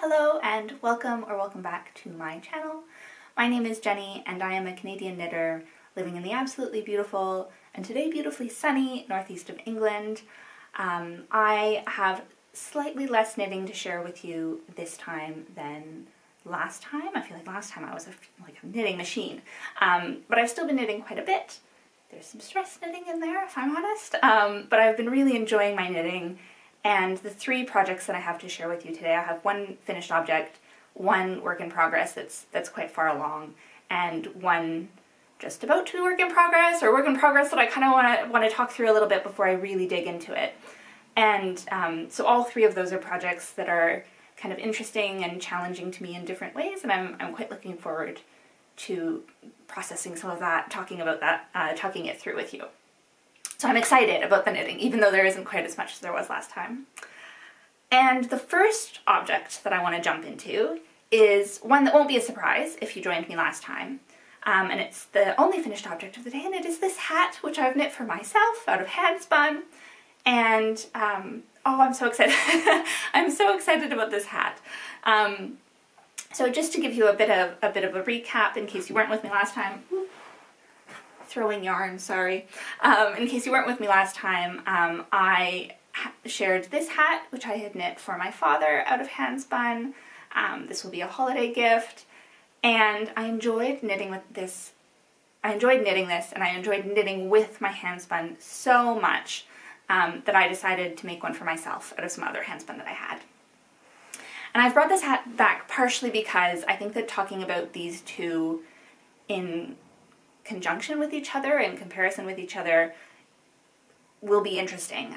Hello, and welcome or welcome back to my channel. My name is Jenny, and I am a Canadian knitter living in the absolutely beautiful, and today beautifully sunny, northeast of England. I have slightly less knitting to share with you this time than last time. I feel like last time I was like a knitting machine, but I've still been knitting quite a bit. There's some stress knitting in there, if I'm honest, but I've been really enjoying my knitting. And the three projects that I have to share with you today, I have one finished object, one work in progress that's quite far along, and one just about to work in progress that I kind of want to talk through a little bit before I really dig into it. And so all three of those are projects that are kind of interesting and challenging to me in different ways, and I'm quite looking forward to processing some of that, talking about that, talking it through with you. So I'm excited about the knitting, even though there isn't quite as much as there was last time. And the first object that I want to jump into is one that won't be a surprise if you joined me last time. And it's the only finished object of the day, and it is this hat, which I've knit for myself out of Handspun. And oh, I'm so excited. I'm so excited about this hat. So just to give you a bit of a recap in case you weren't with me last time. Throwing yarn, sorry. In case you weren't with me last time, I shared this hat, which I had knit for my father out of Handspun. This will be a holiday gift, and I enjoyed knitting with this. I enjoyed knitting this, and I enjoyed knitting with my Handspun so much that I decided to make one for myself out of some other Handspun that I had. And I've brought this hat back partially because I think that talking about these two in conjunction with each other, in comparison with each other, will be interesting,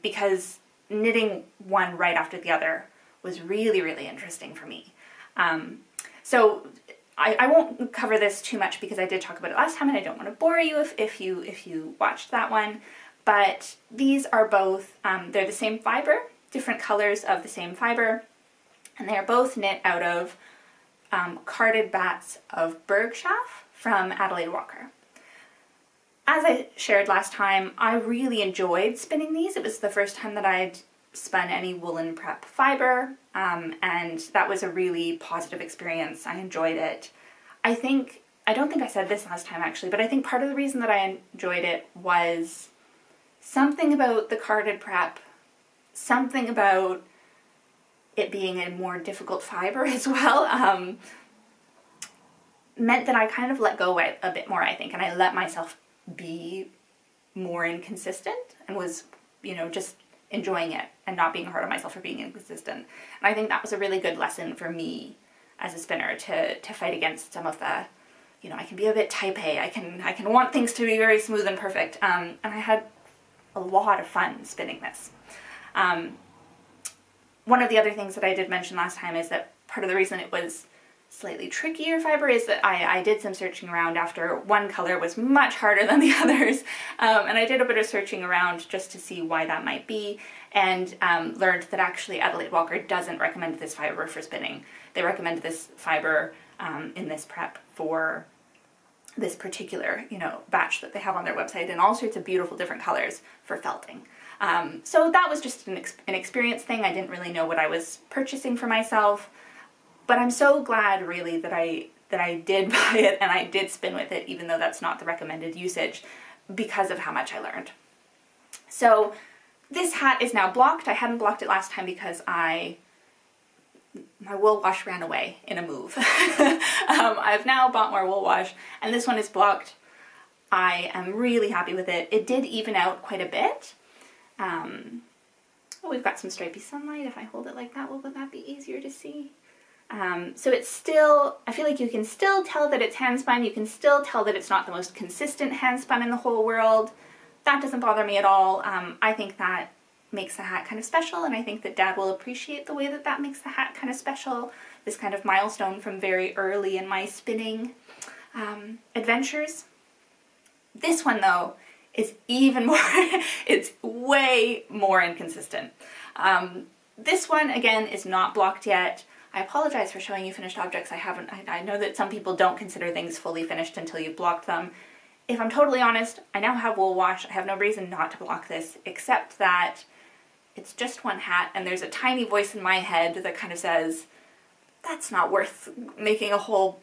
because knitting one right after the other was really, really interesting for me. So I won't cover this too much because I did talk about it last time, and I don't want to bore you if you watched that one. But these are both, they're the same fiber, different colors of the same fiber, and they are both knit out of carded bats of Bergschaft from Adelaide Walker. As I shared last time, I really enjoyed spinning these. It was the first time that I'd spun any woolen prep fiber, and that was a really positive experience. I enjoyed it. I don't think I said this last time actually, but I think part of the reason that I enjoyed it was something about the carded prep, something about it being a more difficult fiber as well, meant that I kind of let go a bit more, I think, and I let myself be more inconsistent and was, you know, just enjoying it and not being hard on myself for being inconsistent. And I think that was a really good lesson for me as a spinner to fight against some of the, you know, I can be a bit type A, I can want things to be very smooth and perfect, and I had a lot of fun spinning this. One of the other things that I did mention last time is that part of the reason it was slightly trickier fiber is that I did some searching around after one color was much harder than the others, and I did a bit of searching around just to see why that might be, and learned that actually Adelaide Walker doesn't recommend this fiber for spinning. They recommend this fiber in this prep for this particular, you know, batch that they have on their website in all sorts of beautiful different colors for felting. So that was just an experience thing. I didn't really know what I was purchasing for myself. But I'm so glad, really, that I did buy it and I did spin with it, even though that's not the recommended usage, because of how much I learned. So this hat is now blocked. I hadn't blocked it last time because my wool wash ran away in a move. I've now bought more wool wash, and this one is blocked. I am really happy with it. It did even out quite a bit. Oh, we've got some stripy sunlight. If I hold it like that, will that be easier to see? So it's still, I feel like you can still tell that it's handspun. You can still tell that it's not the most consistent handspun in the whole world. That doesn't bother me at all. I think that makes the hat kind of special, and I think that Dad will appreciate the way that that makes the hat kind of special. This kind of milestone from very early in my spinning adventures. This one, though, is even more, it's way more inconsistent. This one, again, is not blocked yet. I apologize for showing you finished objects. I know that some people don't consider things fully finished until you've blocked them. If I'm totally honest, I now have wool wash. I have no reason not to block this, except that it's just one hat, and there's a tiny voice in my head that kind of says, that's not worth making a whole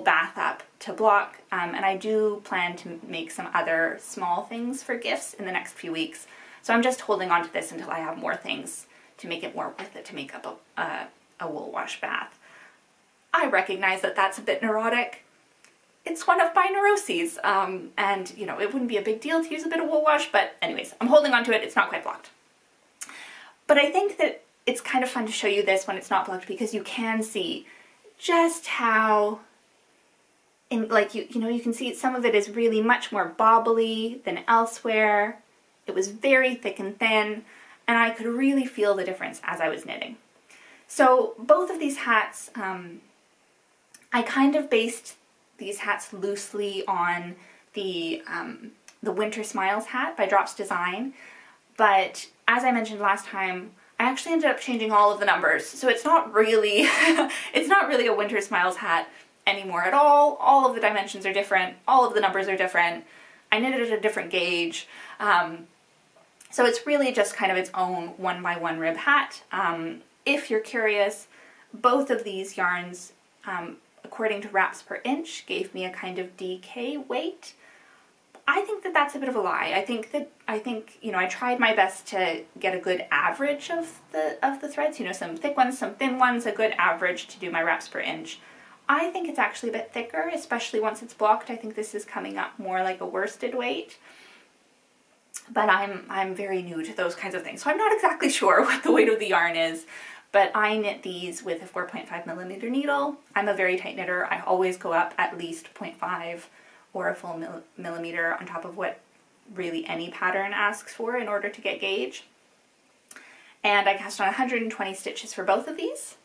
bath up to block. And I do plan to make some other small things for gifts in the next few weeks. So I'm just holding on to this until I have more things to make it more worth it to make up a wool wash bath. I recognize that that's a bit neurotic. It's one of my neuroses, and you know, it wouldn't be a big deal to use a bit of wool wash, but anyways, I'm holding on to it. It's not quite blocked. But I think that it's kind of fun to show you this when it's not blocked, because you can see just how, you can see some of it is really much more bobbly than elsewhere. It was very thick and thin, and I could really feel the difference as I was knitting. So both of these hats, I kind of based these hats loosely on the Winter Smiles hat by Drops Design, but as I mentioned last time, I actually ended up changing all of the numbers, so it's not really it's not really a Winter Smiles hat anymore at all. All of the dimensions are different, all of the numbers are different. I knitted at a different gauge, so it's really just kind of its own 1x1 rib hat. If you're curious, both of these yarns, according to wraps per inch, gave me a kind of DK weight. I think that that's a bit of a lie. I think you know, I tried my best to get a good average of the threads, you know, some thick ones, some thin ones, a good average to do my wraps per inch. I think it's actually a bit thicker, especially once it's blocked. I think this is coming up more like a worsted weight. But I'm very new to those kinds of things, so I'm not exactly sure what the weight of the yarn is. But I knit these with a 4.5mm needle. I'm a very tight knitter. I always go up at least 0.5 or a full millimeter on top of what really any pattern asks for in order to get gauge. And I cast on 120 stitches for both of these.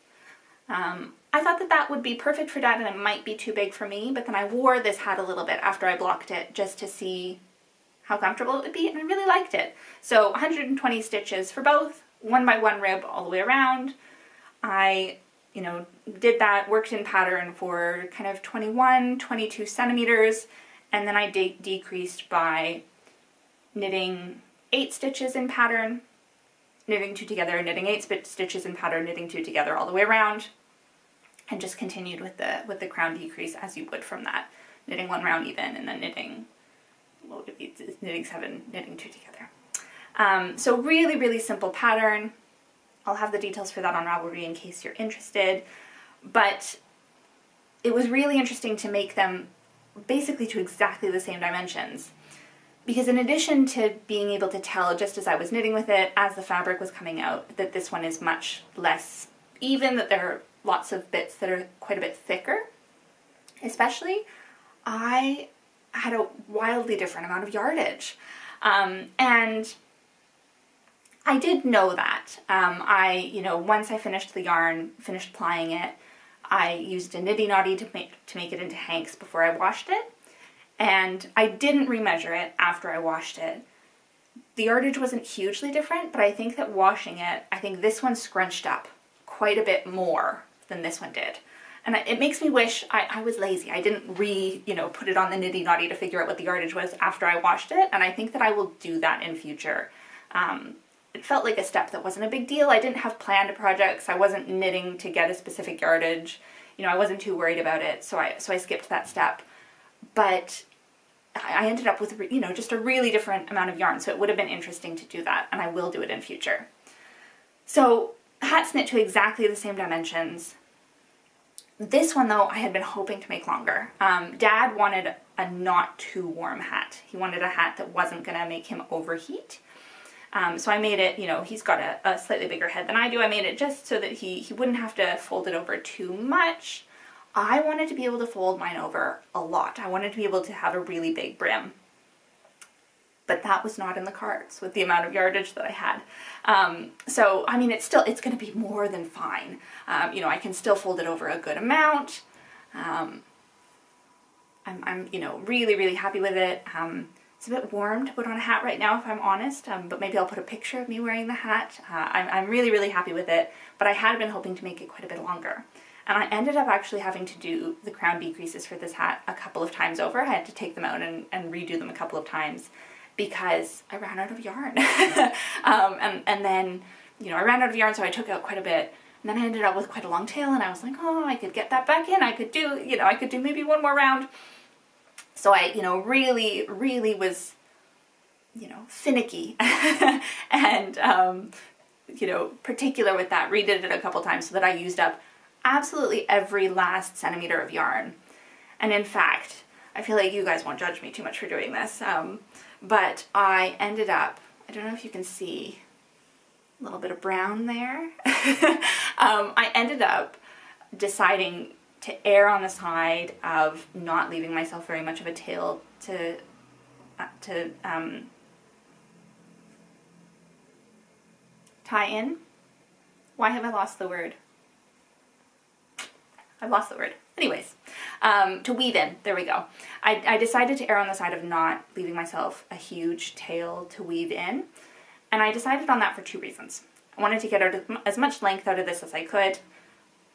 I thought that that would be perfect for Dad, and it might be too big for me, but then I wore this hat a little bit after I blocked it just to see how comfortable it would be, and I really liked it. So 120 stitches for both, 1x1 rib all the way around. I, you know, did that, worked in pattern for kind of 21, 22 centimeters, and then I decreased by knitting 8 stitches in pattern, knitting 2 together, knitting 8 stitches in pattern, knitting 2 together all the way around, and just continued with the crown decrease as you would from that, knitting 1 round even, and then knitting 7, knitting 2 together. So really, really simple pattern. I'll have the details for that on Ravelry in case you're interested, but it was really interesting to make them basically to exactly the same dimensions, because in addition to being able to tell just as I was knitting with it, as the fabric was coming out, that this one is much less even, that there are lots of bits that are quite a bit thicker, especially, I had a wildly different amount of yardage. And I did know that. You know, once I finished the yarn, finished plying it, I used a niddy noddy to make it into hanks before I washed it. And I didn't remeasure it after I washed it. The yardage wasn't hugely different, but I think that washing it, I think this one scrunched up quite a bit more than this one did. And it makes me wish I was lazy. I didn't put it on the niddy noddy to figure out what the yardage was after I washed it, and I think that I will do that in future. It felt like a step that wasn't a big deal. I didn't have planned projects. I wasn't knitting to get a specific yardage. You know, I wasn't too worried about it, so I skipped that step. But I ended up with, you know, just a really different amount of yarn, so it would have been interesting to do that, and I will do it in future. So, hats knit to exactly the same dimensions. This one, though, I had been hoping to make longer. Dad wanted a not too warm hat. He wanted a hat that wasn't going to make him overheat. So I made it, you know, he's got a slightly bigger head than I do. I made it just so that he wouldn't have to fold it over too much. I wanted to be able to fold mine over a lot. I wanted to be able to have a really big brim. But that was not in the cards with the amount of yardage that I had. So, I mean, it's going to be more than fine. You know, I can still fold it over a good amount. I'm you know, really, really happy with it. It's a bit warm to put on a hat right now, if I'm honest, but maybe I'll put a picture of me wearing the hat. I'm really, really happy with it, but I had been hoping to make it quite a bit longer. And I ended up actually having to do the crown decreases for this hat a couple of times over. I had to take them out and redo them a couple of times because I ran out of yarn. And then, you know, I ran out of yarn, so I took out quite a bit, And then I ended up with quite a long tail, and I was like, oh, I could get that back in. I could do, I could do maybe one more round. So I, really, really was, finicky and, particular with that. Redid it a couple times so that I used up absolutely every last centimeter of yarn. And in fact, I feel like you guys won't judge me too much for doing this, but I ended up, I don't know if you can see a little bit of brown there. I ended up deciding to err on the side of not leaving myself very much of a tail to tie in. Why have I lost the word? I've lost the word. Anyways, to weave in, there we go. I decided to err on the side of not leaving myself a huge tail to weave in, and I decided on that for two reasons. I wanted to get out as much length out of this as I could.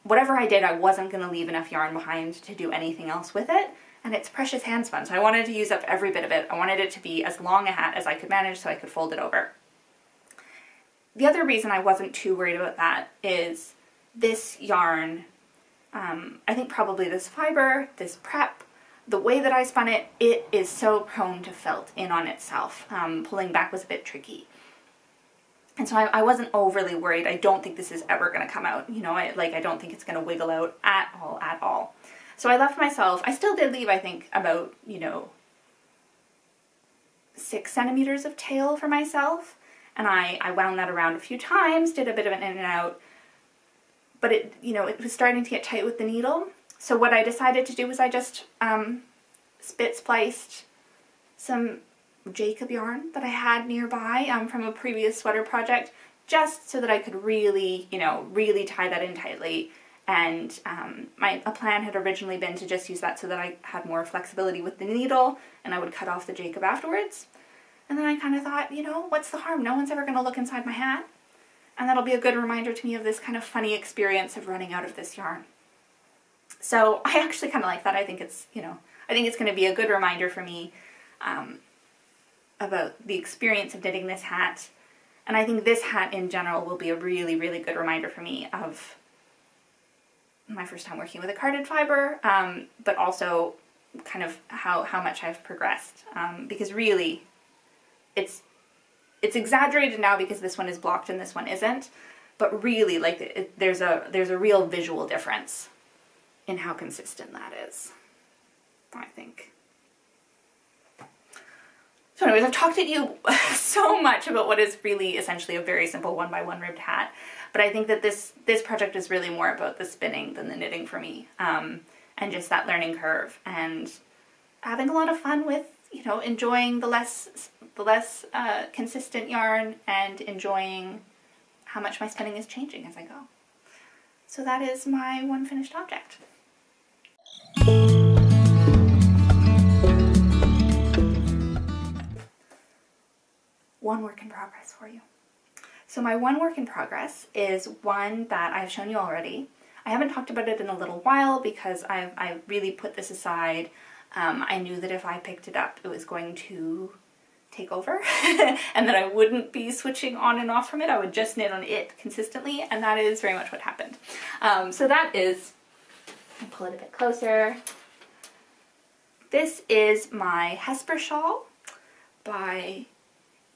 Whatever I did, I wasn't going to leave enough yarn behind to do anything else with it, and it's precious handspun, so I wanted to use up every bit of it. I wanted it to be as long a hat as I could manage so I could fold it over. The other reason I wasn't too worried about that is this yarn, I think probably this fiber, this prep, the way that I spun it, it is so prone to felt in on itself. Pulling back was a bit tricky. And so I wasn't overly worried. I don't think this is ever going to come out. I don't think it's going to wiggle out at all. So I left myself, I still did leave, I think, about, 6 centimeters of tail for myself. And I wound that around a few times, did a bit of an in and out. But it was starting to get tight with the needle. So what I decided to do was I just spit spliced some Jacob yarn that I had nearby from a previous sweater project, just so that I could really, really tie that in tightly. And a plan had originally been to just use that so that I had more flexibility with the needle, and I would cut off the Jacob afterwards. And then I kind of thought, what's the harm? No one's ever going to look inside my hat. And that'll be a good reminder to me of this kind of funny experience of running out of this yarn. So I actually kind of like that. I think it's, I think it's going to be a good reminder for me about the experience of knitting this hat. And I think this hat in general will be a really, really good reminder for me of my first time working with a carded fiber, but also kind of how much I've progressed. Because really, it's exaggerated now because this one is blocked and this one isn't, but really, there's a real visual difference in how consistent that is, I think. So anyways, I've talked to you so much about what is really essentially a very simple 1x1 ribbed hat, but I think that this project is really more about the spinning than the knitting for me, and just that learning curve and having a lot of fun with, enjoying the less consistent yarn and enjoying how much my spinning is changing as I go. So that is my one finished object. One work in progress for you. So my one work in progress is one that I've shown you already. I haven't talked about it in a little while because I really put this aside. I knew that if I picked it up, it was going to take over and that I wouldn't be switching on and off from it. I would just knit on it consistently, and that is very much what happened. So that is, I'll pull it a bit closer. This is my Hesper Shawl by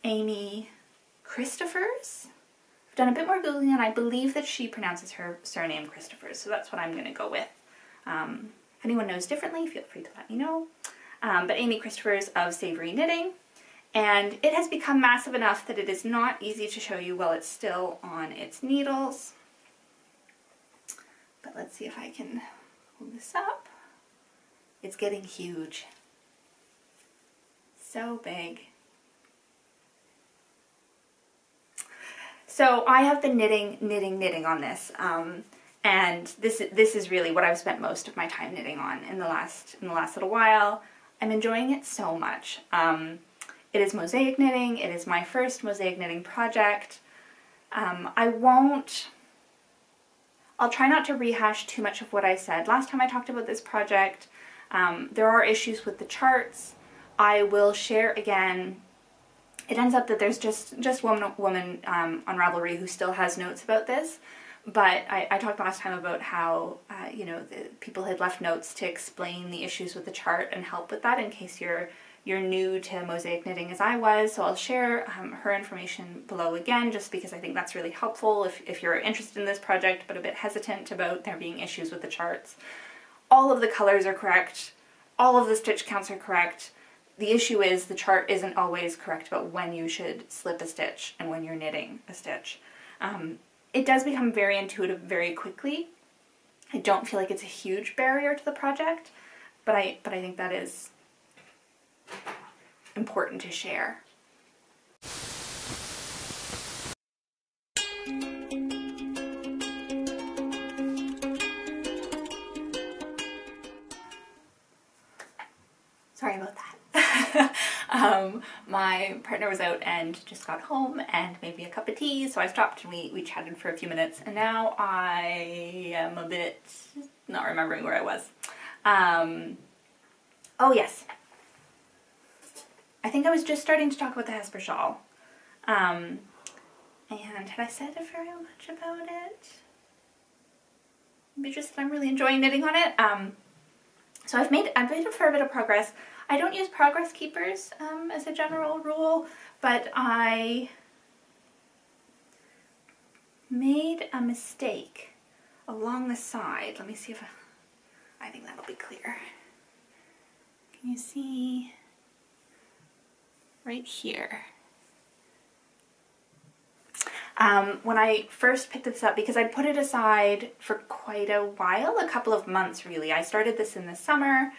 Amy Christophers. I've done a bit more Googling and I believe that she pronounces her surname Christophers, so that's what I'm going to go with. If anyone knows differently, feel free to let me know. But Amy Christophers of Savory Knitting, and it has become massive enough that it is not easy to show you while it's still on its needles. But let's see if I can hold this up. It's getting huge. So big. So I have been knitting on this, and this is really what I've spent most of my time knitting on in the last little while. I'm enjoying it so much. It is mosaic knitting. It is my first mosaic knitting project. I'll try not to rehash too much of what I said last time I talked about this project. There are issues with the charts. I will share again. It ends up that there's just one woman on Ravelry who still has notes about this, But I talked last time about how, you know, people had left notes to explain the issues with the chart and help with that in case you're new to mosaic knitting as I was. So I'll share her information below again, just because I think that's really helpful if you're interested in this project but a bit hesitant about there being issues with the charts. All of the colors are correct. All of the stitch counts are correct. The issue is the chart isn't always correct about when you should slip a stitch and when you're knitting a stitch. It does become very intuitive very quickly. I don't feel like it's a huge barrier to the project, but I think that is important to share. Sorry about that. My partner was out and just got home and made me a cup of tea, so I stopped and we chatted for a few minutes, and now I am a bit not remembering where I was. Oh yes. I think I was just starting to talk about the Hesper Shawl. And had I said very much about it? Maybe just that I'm really enjoying knitting on it. So I've made a fair bit of progress. I don't use progress keepers as a general rule, but I made a mistake along the side. Let me see if I think that'll be clear. Can you see right here? When I first picked this up, because I'd put it aside for quite a while, a couple of months really. I started this in the summer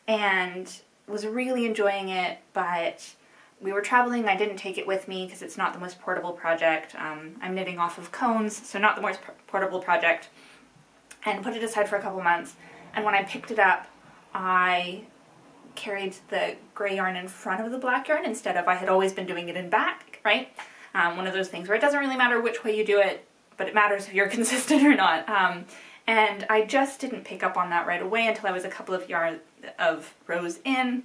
and was really enjoying it, but we were traveling. I didn't take it with me because it's not the most portable project. I'm knitting off of cones, so not the most portable project, and put it aside for a couple months. And when I picked it up, I carried the gray yarn in front of the black yarn instead of, I had always been doing it in back, right? One of those things where it doesn't really matter which way you do it, but it matters if you're consistent or not. And I just didn't pick up on that right away until I was a couple of rows in.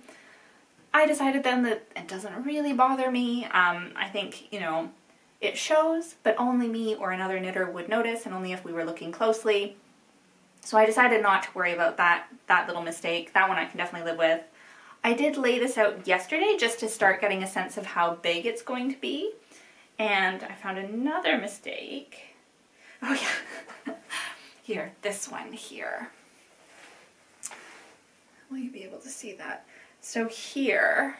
I decided then that it doesn't really bother me. I think, you know, it shows, but only me or another knitter would notice, and only if we were looking closely. So I decided not to worry about that little mistake. That one I can definitely live with. I did lay this out yesterday just to start getting a sense of how big it's going to be. And I found another mistake. Oh yeah. Here, this one here. Will you be able to see that? So here,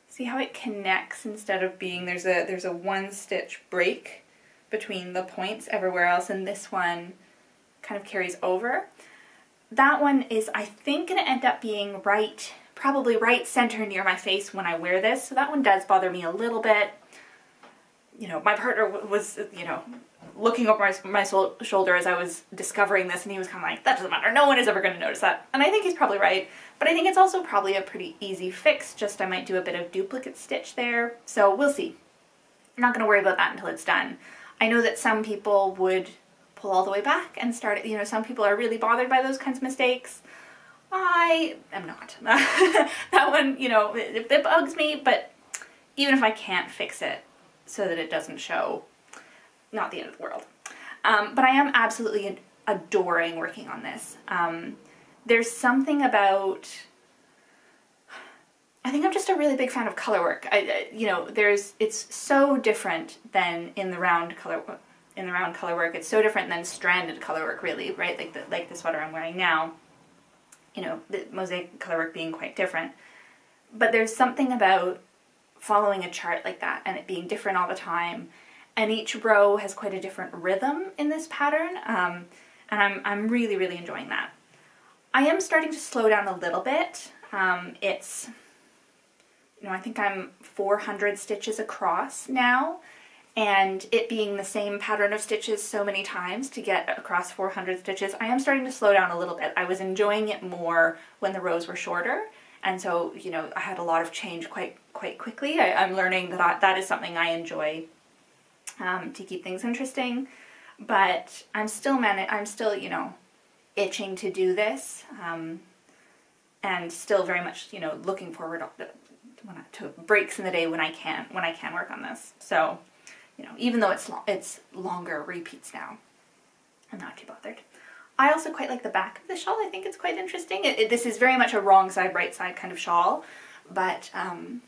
see how it connects instead of being, there's a one stitch break between the points everywhere else, and this one kind of carries over. That one is, I think, going to end up being probably right center near my face when I wear this, so that one does bother me a little bit. You know, my partner was, you know, looking over my shoulder as I was discovering this, and he was kind of like, that doesn't matter, no one is ever going to notice that. And I think he's probably right, but I think it's also probably a pretty easy fix, just I might do a bit of duplicate stitch there, so we'll see. I'm not going to worry about that until it's done. I know that some people would pull all the way back and start, you know, some people are really bothered by those kinds of mistakes. I am not. That one, you know, it bugs me, but even if I can't fix it so that it doesn't show, not the end of the world. But I am absolutely adoring working on this. There's something about, I think I'm just a really big fan of color work. You know, it's so different than in the round color work. It's so different than stranded color work, really, right? Like the sweater I'm wearing now. You know, the mosaic color work being quite different. But there's something about following a chart like that and it being different all the time. And each row has quite a different rhythm in this pattern. And I'm really, really enjoying that. I am starting to slow down a little bit. It's, you know, I think I'm 400 stitches across now. And it being the same pattern of stitches so many times to get across 400 stitches, I am starting to slow down a little bit. I was enjoying it more when the rows were shorter, and so, you know, I had a lot of change quite quickly. I'm learning that that is something I enjoy to keep things interesting, but I'm still, you know, itching to do this, and still very much, you know, looking forward to breaks in the day when I can work on this. So you know, even though it's longer repeats now, I'm not too bothered. I also quite like the back of the shawl. I think it's quite interesting. This is very much a wrong side, right side kind of shawl, but I'm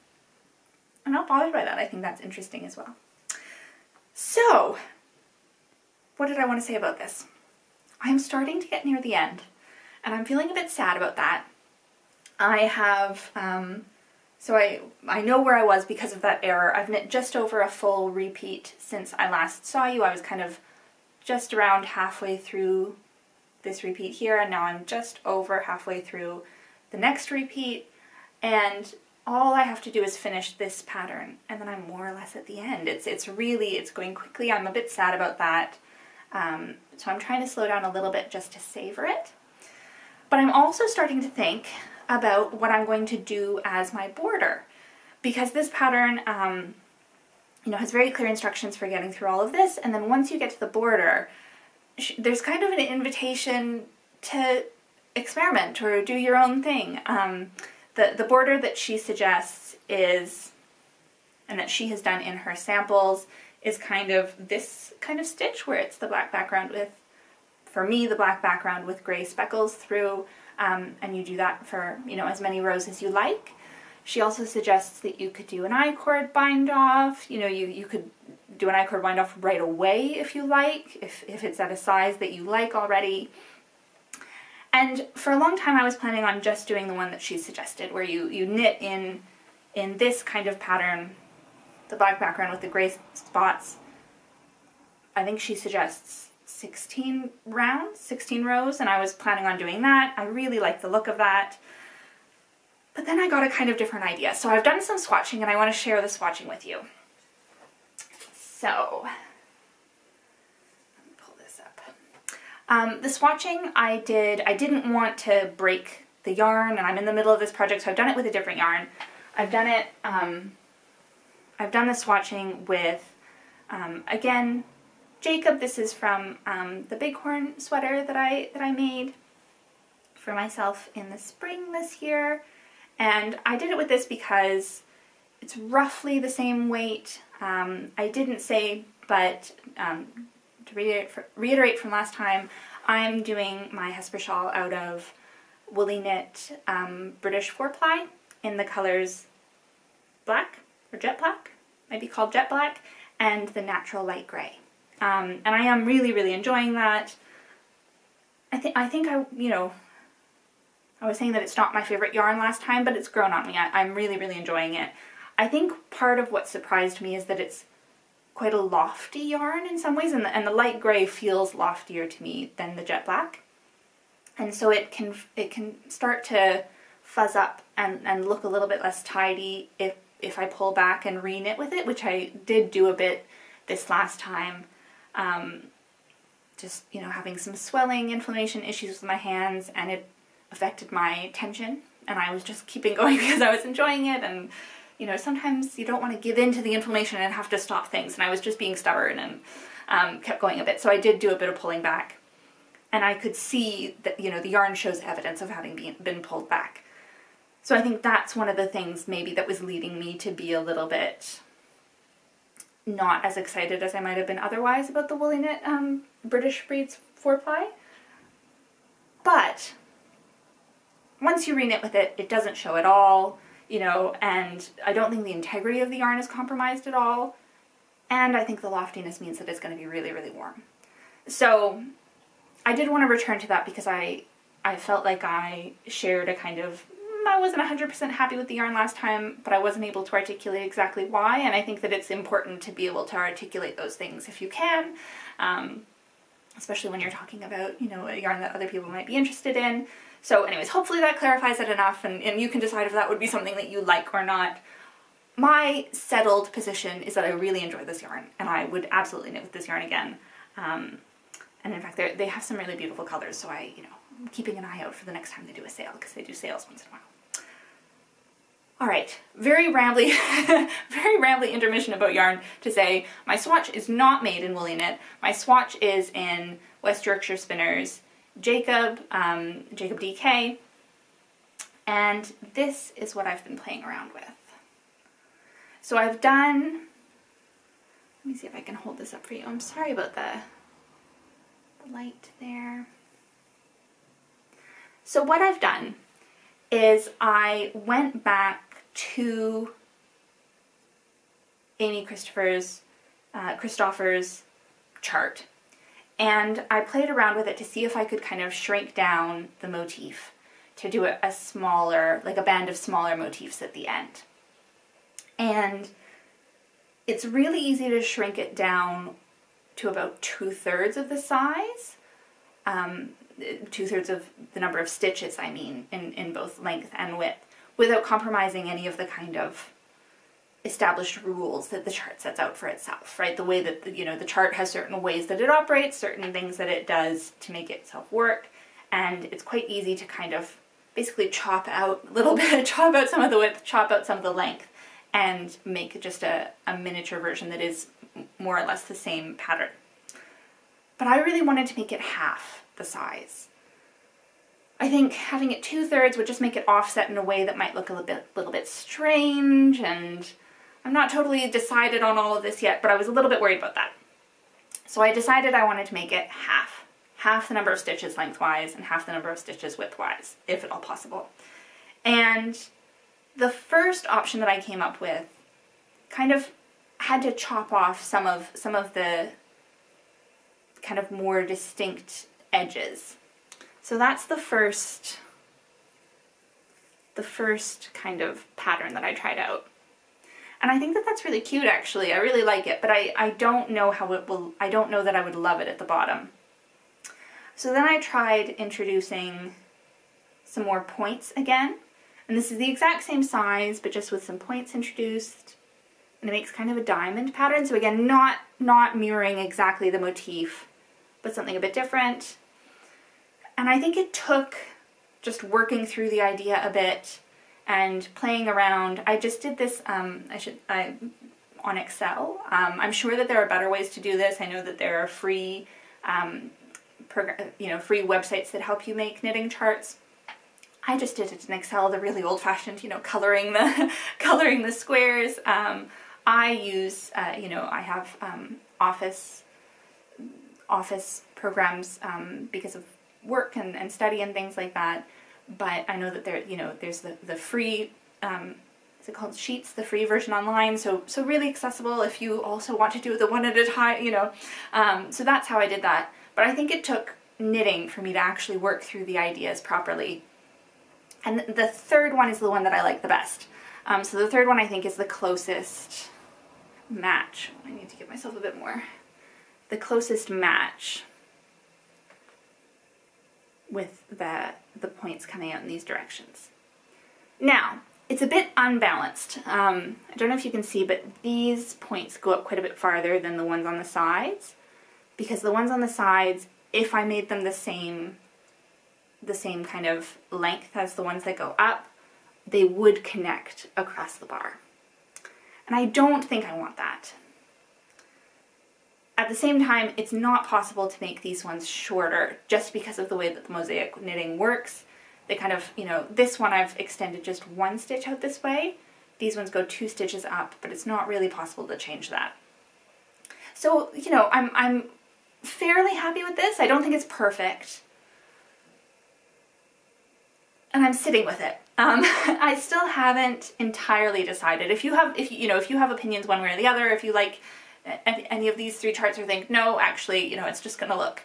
not bothered by that. I think that's interesting as well. So, what did I want to say about this? I'm starting to get near the end, and I'm feeling a bit sad about that. I have, so I know where I was because of that error. I've knit just over a full repeat since I last saw you. I was kind of just around halfway through this repeat here, and now I'm just over halfway through the next repeat, and all I have to do is finish this pattern, and then I'm more or less at the end. It's going quickly. I'm a bit sad about that, so I'm trying to slow down a little bit just to savor it. But I'm also starting to think about what I'm going to do as my border, because this pattern, you know, has very clear instructions for getting through all of this, and then once you get to the border, there's kind of an invitation to experiment or do your own thing. The border that she suggests is, and that she has done in her samples, is kind of this kind of stitch where it's the black background with, for me, the black background with gray speckles through, and you do that for, you know, as many rows as you like. She also suggests that you could do an I-cord bind off. You know, you could do an I-cord bind off right away if you like, if it's at a size that you like already. And for a long time I was planning on just doing the one that she suggested, where you knit in this kind of pattern, the black background with the gray spots. I think she suggests 16 rounds, 16 rows, and I was planning on doing that. I really like the look of that. But then I got a kind of different idea. So I've done some swatching, and I want to share the swatching with you. So, let me pull this up. The swatching I didn't want to break the yarn, and I'm in the middle of this project, so I've done it with a different yarn. I've done the swatching with, again, Jacob. This is from the Bighorn sweater that I made for myself in the spring this year. And I did it with this because it's roughly the same weight. I didn't say, but to reiterate from last time, I'm doing my Hesper Shawl out of woolly knit British 4-ply in the colors black, or jet black, might be called jet black, and the natural light grey. And I am really, really enjoying that. I think you know, I was saying that it's not my favorite yarn last time, but it's grown on me. I'm really, really enjoying it. I think part of what surprised me is that it's quite a lofty yarn in some ways, and the light grey feels loftier to me than the jet black. And so it can start to fuzz up and look a little bit less tidy if I pull back and re-knit with it, which I did do a bit this last time. Just, you know, having some swelling, inflammation issues with my hands, and it affected my tension, and I was just keeping going because I was enjoying it. And you know, sometimes you don't want to give in to the inflammation and have to stop things, and I was just being stubborn and kept going a bit. So I did do a bit of pulling back, and I could see that, you know, the yarn shows evidence of having been pulled back. So I think that's one of the things maybe that was leading me to be a little bit not as excited as I might have been otherwise about the woolly knit British Breeds 4-ply. But once you re-knit with it, it doesn't show at all, you know, and I don't think the integrity of the yarn is compromised at all, and I think the loftiness means that it's going to be really, really warm. So I did want to return to that because I felt like I shared a kind of, I wasn't 100% happy with the yarn last time, but I wasn't able to articulate exactly why, and I think that it's important to be able to articulate those things if you can, especially when you're talking about, you know, a yarn that other people might be interested in. So anyways, hopefully that clarifies it enough, and you can decide if that would be something that you like or not. My settled position is that I really enjoy this yarn, and I would absolutely knit with this yarn again. And in fact, they have some really beautiful colors, so I'm keeping an eye out for the next time they do a sale, because they do sales once in a while. All right, very rambly, very rambly intermission about yarn to say my swatch is not made in woolly knit. My swatch is in West Yorkshire Spinners Jacob DK, and this is what I've been playing around with. So I've done Let me see if I can hold this up for you. I'm sorry about the light there. So what I've done is I went back to Amy Christopher's chart, and I played around with it to see if I could kind of shrink down the motif to do a smaller, like a band of smaller motifs at the end. And it's really easy to shrink it down to about 2/3 of the size, 2/3 of the number of stitches, I mean, in both length and width, without compromising any of the kind of established rules that the chart sets out for itself, right? The way that, the chart has certain ways that it operates, certain things that it does to make itself work, and it's quite easy to kind of basically chop out a little bit, chop out some of the width, chop out some of the length, and make just a miniature version that is more or less the same pattern. But I really wanted to make it half the size. I think having it 2/3 would just make it offset in a way that might look a little bit strange, and I'm not totally decided on all of this yet, but I was a little bit worried about that. So I decided I wanted to make it half the number of stitches lengthwise and half the number of stitches widthwise, if at all possible. And the first option that I came up with kind of had to chop off some of the kind of more distinct edges. So that's the first kind of pattern that I tried out. And I think that that's really cute, actually. I really like it, but I don't know how it will, I don't know that I would love it at the bottom. So then I tried introducing some more points again. And this is the exact same size, but just with some points introduced. And it makes kind of a diamond pattern. So again, not mirroring exactly the motif, but something a bit different. And I think it took just working through the idea a bit and playing around. I just did this on Excel. I'm sure that there are better ways to do this. I know that there are free, free websites that help you make knitting charts. I just did it in Excel, the really old-fashioned, coloring the squares. I use, I have office programs because of work and study and things like that. But I know that there's the free, is it called Sheets, the free version online. So really accessible if you also want to do the one at a time, so that's how I did that. But I think it took knitting for me to actually work through the ideas properly. And the third one is the one that I like the best. So the third one I think is the closest match. I need to give myself a bit more. The closest match with the points coming out in these directions. Now, it's a bit unbalanced. I don't know if you can see, but these points go up quite a bit farther than the ones on the sides, because the ones on the sides, if I made them the same kind of length as the ones that go up, they would connect across the bar. And I don't think I want that. At the same time, it's not possible to make these ones shorter just because of the way that the mosaic knitting works. They kind of, this one I've extended just one stitch out this way. These ones go 2 stitches up, but it's not really possible to change that. So, I'm fairly happy with this. I don't think it's perfect. And I'm sitting with it. I still haven't entirely decided. If you have opinions one way or the other, if you like any of these 3 charts or think, no, actually, it's just going to look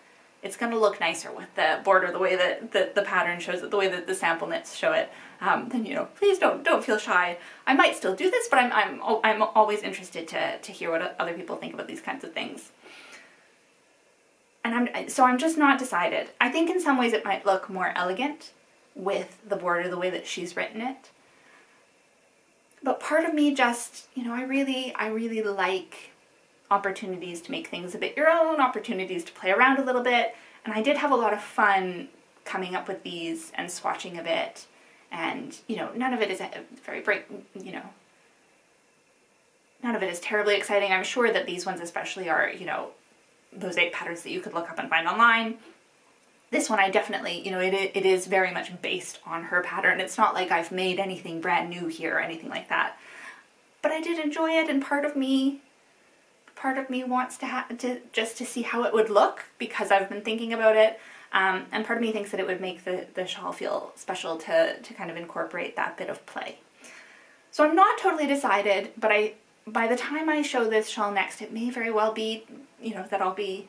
nicer with the border, the way that the pattern shows it, the way that the sample knits show it, then, please don't feel shy. I might still do this, but I'm always interested to hear what other people think about these kinds of things. And so I'm just not decided. I think in some ways it might look more elegant with the border the way that she's written it. But part of me just, I really like opportunities to make things a bit your own, opportunities to play around a little bit, and I did have a lot of fun coming up with these and swatching a bit, and none of it is none of it is terribly exciting. I'm sure that these ones especially are mosaic patterns that you could look up and find online. This one I definitely, it is very much based on her pattern. It's not like I've made anything brand new here or anything like that. But I did enjoy it, and part of me part of me wants to see how it would look because I've been thinking about it. And part of me thinks that it would make the shawl feel special to kind of incorporate that bit of play. So I'm not totally decided, but by the time I show this shawl next, it may very well be, you know, that I'll be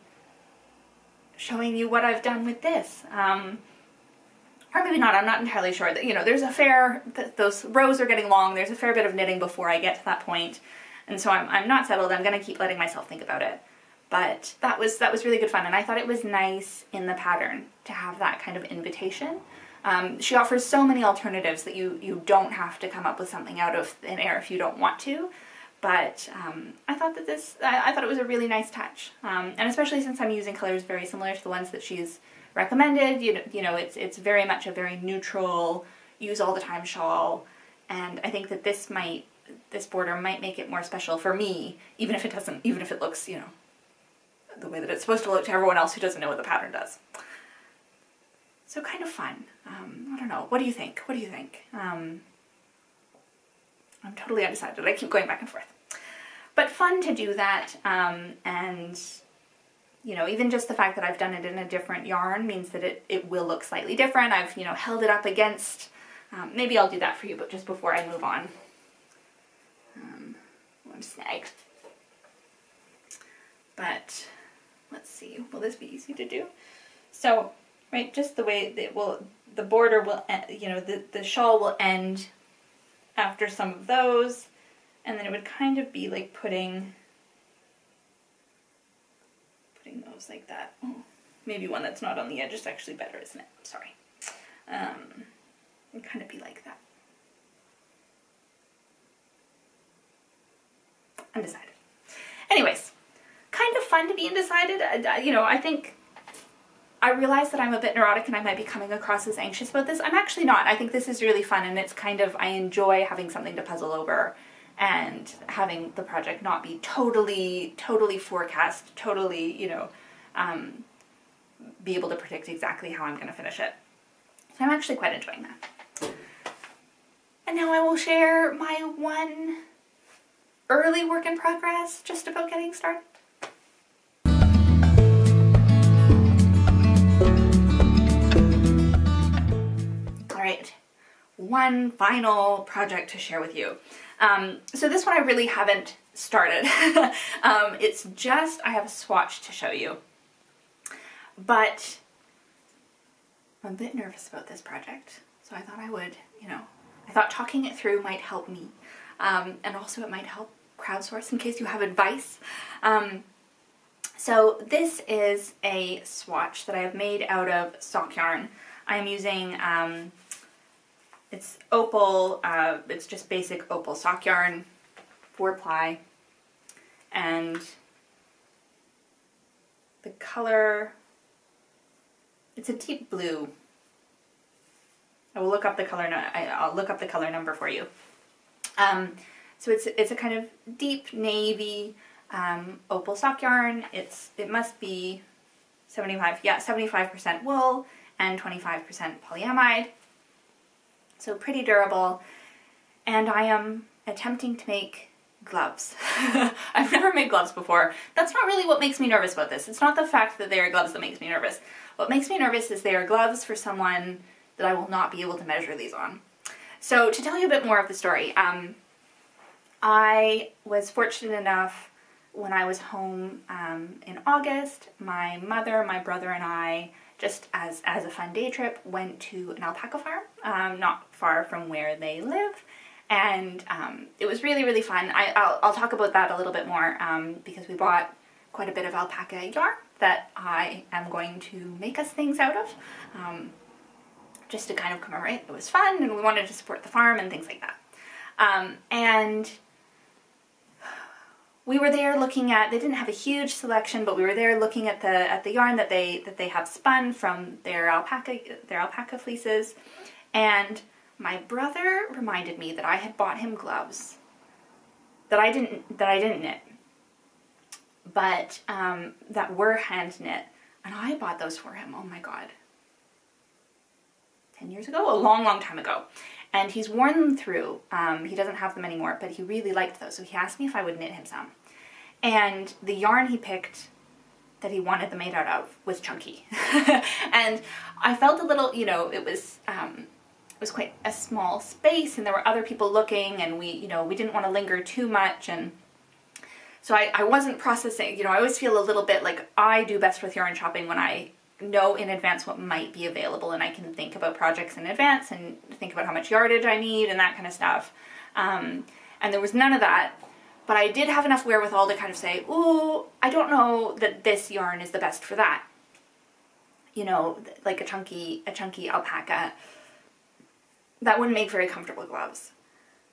showing you what I've done with this. Or maybe not, I'm not entirely sure. That, you know, there's a fair, those rows are getting long, there's a fair bit of knitting before I get to that point. And so I'm not settled, I'm going to keep letting myself think about it. But that was really good fun, and I thought it was nice in the pattern to have that kind of invitation. She offers so many alternatives that you don't have to come up with something out of thin air if you don't want to. But I thought that I thought it was a really nice touch, and especially since I'm using colors very similar to the ones that she's recommended. You know, it's very much a very neutral, use all the time shawl, and I think that this border might make it more special for me, even if it looks, you know, the way that it's supposed to look to everyone else who doesn't know what the pattern does. So kind of fun. I don't know. What do you think? What do you think? I'm totally undecided. I keep going back and forth. But fun to do that, and you know, even just the fact that I've done it in a different yarn means that it will look slightly different. I've, you know, held it up against, maybe I'll do that for you, but just before I move on. I'm snagged. But let's see, will this be easy to do? So, right, just the way that the border will, you know, the shawl will end after some of those, and then it would kind of be like putting those like that. Oh, maybe one that's not on the edge is actually better, isn't it? Sorry. It would kind of be like that. Undecided. Anyways, kind of fun to be undecided. You know, I think I realize that I'm a bit neurotic and I might be coming across as anxious about this. I'm actually not. I think this is really fun, and it's kind of, I enjoy having something to puzzle over and having the project not be totally forecast, totally, you know, be able to predict exactly how I'm going to finish it. So I'm actually quite enjoying that. And now I will share my one early work in progress, just about getting started. Alright, one final project to share with you. So this one I really haven't started. It's just, I have a swatch to show you. But I'm a bit nervous about this project, so I thought I would, you know, I thought talking it through might help me. And also it might help crowdsource in case you have advice. So this is a swatch that I have made out of sock yarn. I am using, it's Opal, it's just basic Opal sock yarn, 4-ply, and the color, it's a deep blue. I will look up the color, I'll look up the color number for you. So it's a kind of deep navy Opal sock yarn. It must be 75% wool and 25% polyamide. So pretty durable. And I am attempting to make gloves. I've never made gloves before. That's not really what makes me nervous about this. It's not the fact that they are gloves that makes me nervous. What makes me nervous is they are gloves for someone that I will not be able to measure these on. So to tell you a bit more of the story, I was fortunate enough when I was home in August, my mother, my brother, and I, just as a fun day trip, went to an alpaca farm not far from where they live, and it was really fun. I'll talk about that a little bit more because we bought quite a bit of alpaca yarn that I am going to make us things out of, just to kind of commemorate. It was fun, and we wanted to support the farm and things like that. And we were there looking at, they didn't have a huge selection, but we were there looking at the yarn that they have spun from their alpaca fleeces, and my brother reminded me that I had bought him gloves that I didn't knit, but that were hand knit, and I bought those for him. Oh my god, 10 years ago, a long time ago. And he's worn them through. He doesn't have them anymore, but he really liked those, so he asked me if I would knit him some. and the yarn he picked that he wanted them made out of was chunky. And I felt a little, you know, it was quite a small space, and there were other people looking, and we didn't want to linger too much, and so I wasn't processing, you know, I always feel a little bit like I do best with yarn shopping when I know in advance what might be available, and I can think about projects in advance and think about how much yardage I need and that kind of stuff. And there was none of that. But I did have enough wherewithal to kind of say, ooh, I don't know that this yarn is the best for that. You know, like a chunky alpaca. That wouldn't make very comfortable gloves.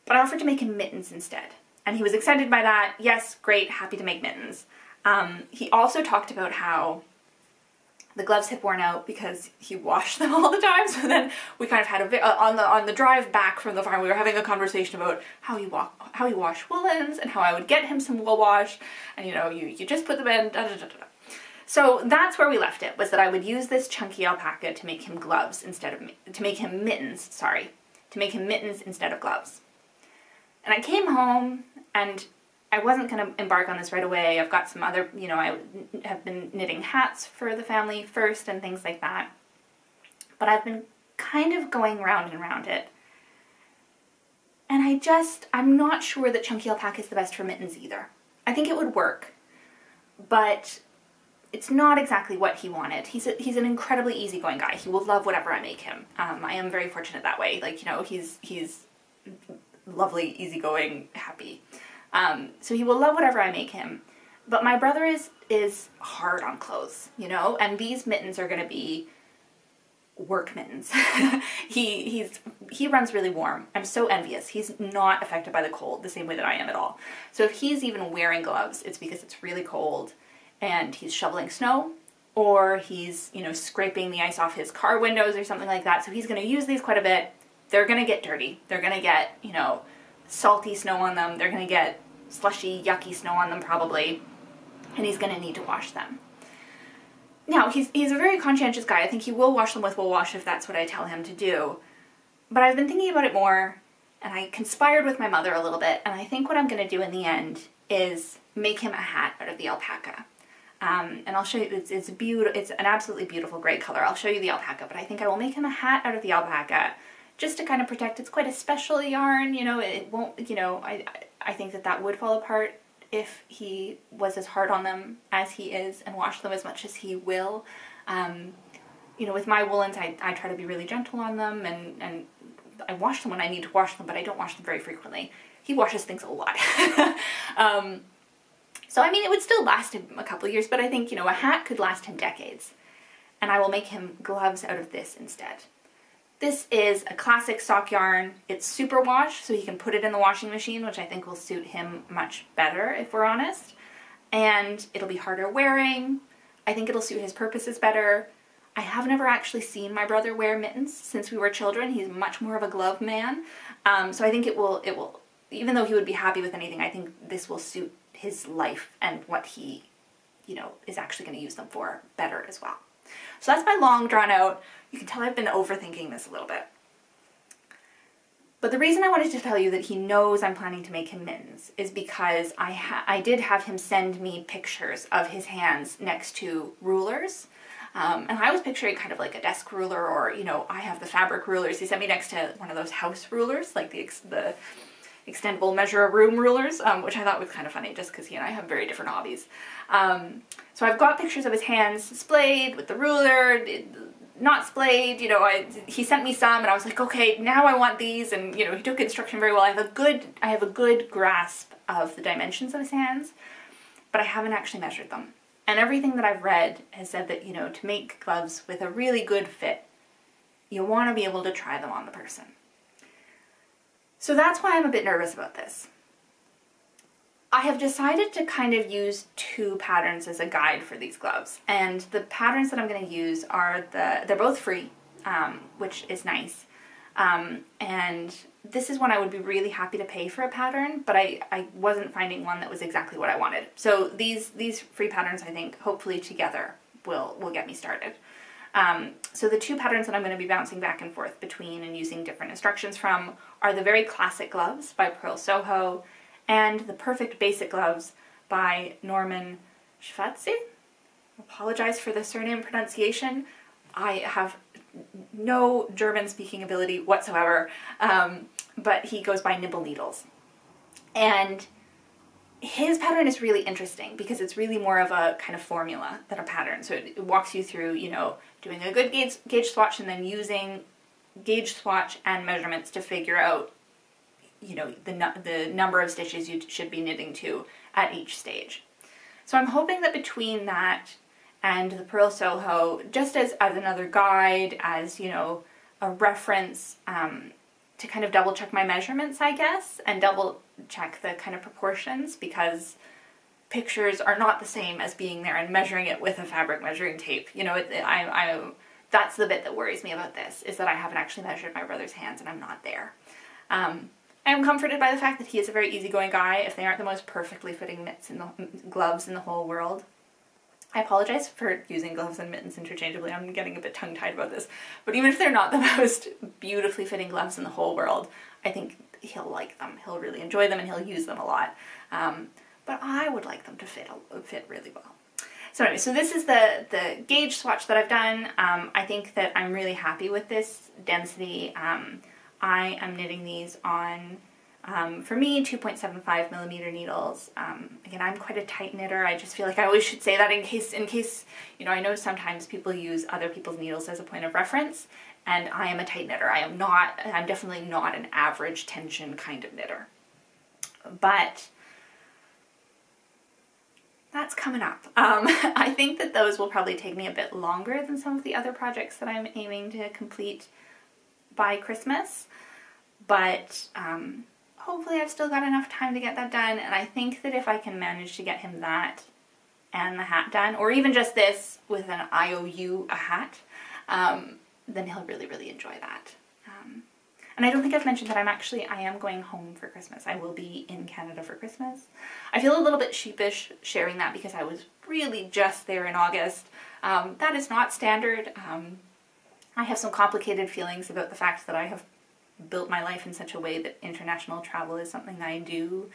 But I offered to make him mittens instead. And he was excited by that. Yes, great, happy to make mittens. He also talked about how the gloves had worn out because he washed them all the time. So then we kind of had on the drive back from the farm, we were having a conversation about how he washed woolens and how I would get him some wool wash, and you know, you just put them in. Da, da, da, da. So that's where we left it, was that I would use this chunky alpaca to make him gloves instead of to make him mittens instead of gloves. And I came home, and I wasn't going to embark on this right away. I've got some other, you know, I have been knitting hats for the family first and things like that. But I've been kind of going round and round it. And I'm not sure that chunky alpaca is the best for mittens either. I think it would work, but it's not exactly what he wanted. He's an incredibly easygoing guy. He will love whatever I make him. I am very fortunate that way. Like, you know, he's lovely, easygoing, happy. So he will love whatever I make him. But my brother is hard on clothes, you know, and these mittens are going to be work mittens. He runs really warm. I'm so envious. He's not affected by the cold the same way that I am at all. So if he's even wearing gloves, it's because it's really cold and he's shoveling snow, or he's, you know, scraping the ice off his car windows or something like that. So he's going to use these quite a bit. They're going to get dirty. They're going to get, you know, salty snow on them. They're going to get slushy, yucky snow on them probably, and he's going to need to wash them. Now, he's a very conscientious guy. I think he will wash them with wool wash if that's what I tell him to do. But I've been thinking about it more, and I conspired with my mother a little bit, and I think what I'm going to do in the end is make him a hat out of the alpaca. And I'll show you, it's an absolutely beautiful gray color. I'll show you the alpaca, but I think I will make him a hat out of the alpaca just to kind of protect. It's quite a special yarn, you know, it won't, you know, I think that would fall apart if he was as hard on them as he is and washed them as much as he will. You know, with my woolens, I try to be really gentle on them, and I wash them when I need to wash them, but I don't wash them very frequently. He washes things a lot. So, I mean, it would still last him a couple of years, but I think, you know, a hat could last him decades. And I will make him gloves out of this instead. This is a classic sock yarn. It's super wash, so he can put it in the washing machine, which I think will suit him much better, if we're honest. And it'll be harder wearing. I think it'll suit his purposes better. I have never actually seen my brother wear mittens since we were children. He's much more of a glove man. So I think it will, even though he would be happy with anything, I think this will suit his life and what he, you know, is actually going to use them for better as well. So that's my long drawn out. You can tell I've been overthinking this a little bit. But the reason I wanted to tell you that he knows I'm planning to make him mittens is because I did have him send me pictures of his hands next to rulers. And I was picturing kind of like a desk ruler, or, you know, I have the fabric rulers. He sent me next to one of those house rulers, like the extendable measure of room rulers, which I thought was kind of funny just because he and I have very different hobbies. So I've got pictures of his hands splayed with the ruler, not splayed, you know, he sent me some, and I was like, okay, now I want these, and, you know, he took instruction very well. I have a good grasp of the dimensions of his hands, but I haven't actually measured them. And everything that I've read has said that, you know, to make gloves with a really good fit, you want to be able to try them on the person. So that's why I'm a bit nervous about this. I have decided to kind of use two patterns as a guide for these gloves, and the patterns that I'm going to use are they're both free, which is nice, and this is one I would be really happy to pay for a pattern, but I wasn't finding one that was exactly what I wanted. So these free patterns, I think, hopefully together will get me started. So the two patterns that I'm going to be bouncing back and forth between and using different instructions from are the very classic gloves by Pearl Soho and the perfect basic gloves by Norman Schwarze. Apologize for the surname pronunciation. I have no German speaking ability whatsoever, but he goes by Nibble Needles. And his pattern is really interesting because it's really more of a kind of formula than a pattern. So it walks you through, you know, doing a good gauge swatch and then using gauge swatch and measurements to figure out, you know, the number of stitches you should be knitting to at each stage. So I'm hoping that between that and the Purl Soho, just as another guide, as, you know, a reference to kind of double check my measurements, I guess, and double check the kind of proportions, because pictures are not the same as being there and measuring it with a fabric measuring tape. You know, that's the bit that worries me about this, is that I haven't actually measured my brother's hands and I'm not there. I am comforted by the fact that he is a very easygoing guy, if they aren't the most perfectly fitting mitts and gloves in the whole world. I apologize for using gloves and mittens interchangeably. I'm getting a bit tongue-tied about this. But even if they're not the most beautifully fitting gloves in the whole world, I think he'll like them. He'll really enjoy them and he'll use them a lot. But I would like them to fit really well. So anyway, so this is the gauge swatch that I've done. I think that I'm really happy with this density. I am knitting these on, for me, 2.75 millimeter needles. Again, I'm quite a tight knitter. I just feel like I always should say that in case, you know, I know sometimes people use other people's needles as a point of reference, and I am a tight knitter. I'm definitely not an average tension kind of knitter. But that's coming up. I think that those will probably take me a bit longer than some of the other projects that I'm aiming to complete by Christmas, but hopefully I've still got enough time to get that done, and I think that if I can manage to get him that and the hat done, or even just this with an IOU, a hat, then he'll really, really enjoy that. And I don't think I've mentioned that I am going home for Christmas. I will be in Canada for Christmas. I feel a little bit sheepish sharing that because I was really just there in August. That is not standard. I have some complicated feelings about the fact that I have built my life in such a way that international travel is something I do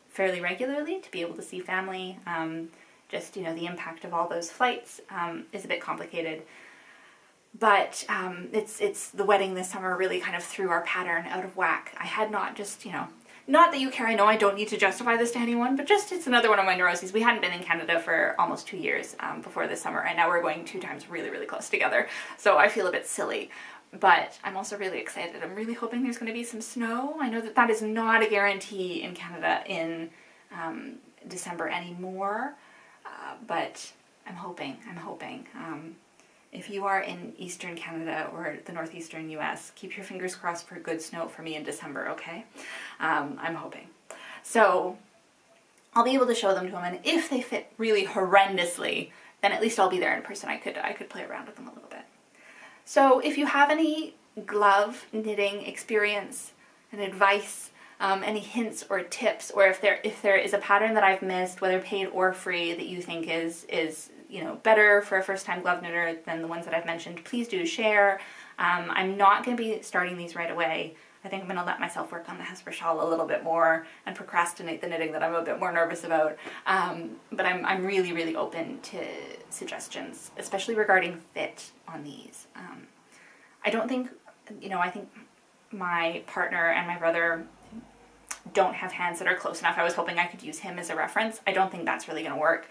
fairly regularly to be able to see family. Just, you know, the impact of all those flights is a bit complicated. But it's the wedding this summer really kind of threw our pattern out of whack. I had not just, you know, not that you care, I know I don't need to justify this to anyone, but just it's another one of my neuroses. We hadn't been in Canada for almost 2 years before this summer, and now we're going 2 times really, really close together. So I feel a bit silly, but I'm also really excited. I'm really hoping there's going to be some snow. I know that that is not a guarantee in Canada in December anymore, but I'm hoping. If you are in Eastern Canada or the Northeastern US, keep your fingers crossed for good snow for me in December, okay? I'm hoping. So I'll be able to show them to him, and if they fit really horrendously, then at least I'll be there in person. I could play around with them a little bit. So if you have any glove knitting experience and advice, any hints or tips, or if there is a pattern that I've missed, whether paid or free, that you think is you know, better for a first-time glove knitter than the ones that I've mentioned, please do share. I'm not going to be starting these right away. I think I'm going to let myself work on the Hesper Shawl a little bit more and procrastinate the knitting that I'm a bit more nervous about. But I'm really, really open to suggestions, especially regarding fit on these. I don't think, you know, I think my partner and my brother don't have hands that are close enough. I was hoping I could use him as a reference. I don't think that's really going to work.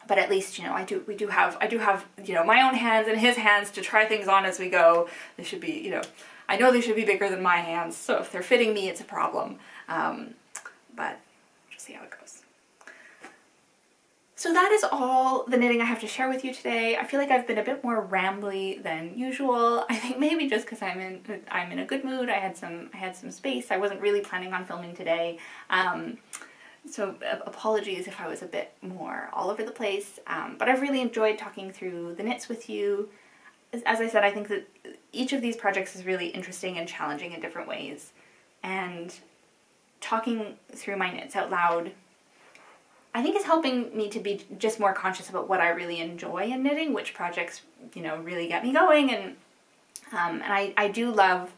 But at least, you know, I do have, you know, my own hands and his hands to try things on as we go. They should be, you know, I know they should be bigger than my hands, so if they're fitting me, it's a problem. But we'll just see how it goes. So that is all the knitting I have to share with you today. I feel like I've been a bit more rambly than usual. I think maybe just because I'm in a good mood. I had some space. I wasn't really planning on filming today. So apologies if I was a bit more all over the place, but I've really enjoyed talking through the knits with you. As I said, I think that each of these projects is really interesting and challenging in different ways, and talking through my knits out loud, I think, is helping me to be just more conscious about what I really enjoy in knitting, which projects, you know, really get me going, and I do love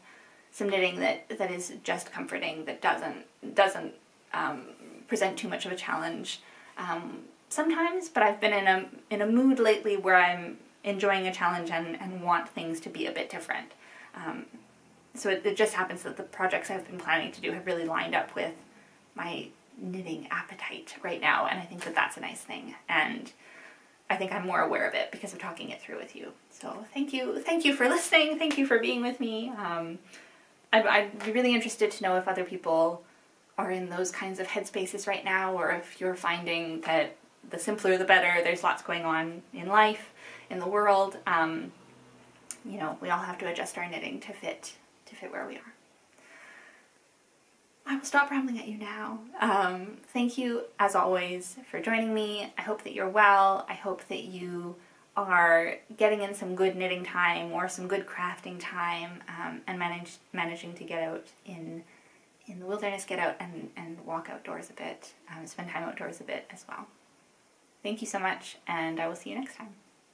some knitting that is just comforting, that doesn't present too much of a challenge sometimes, but I've been in a mood lately where I'm enjoying a challenge and want things to be a bit different. So it just happens that the projects I've been planning to do have really lined up with my knitting appetite right now, and I think that that's a nice thing, and I think I'm more aware of it because of talking it through with you. So thank you for listening, thank you for being with me. I'd be really interested to know if other people are in those kinds of headspaces right now, or if you're finding that the simpler the better. There's lots going on in life, in the world. You know, we all have to adjust our knitting to fit where we are. I will stop rambling at you now. Thank you, as always, for joining me. I hope that you're well. I hope that you are getting in some good knitting time or some good crafting time, and managing to get out in the wilderness, get out and walk outdoors a bit, spend time outdoors a bit as well. Thank you so much, and I will see you next time.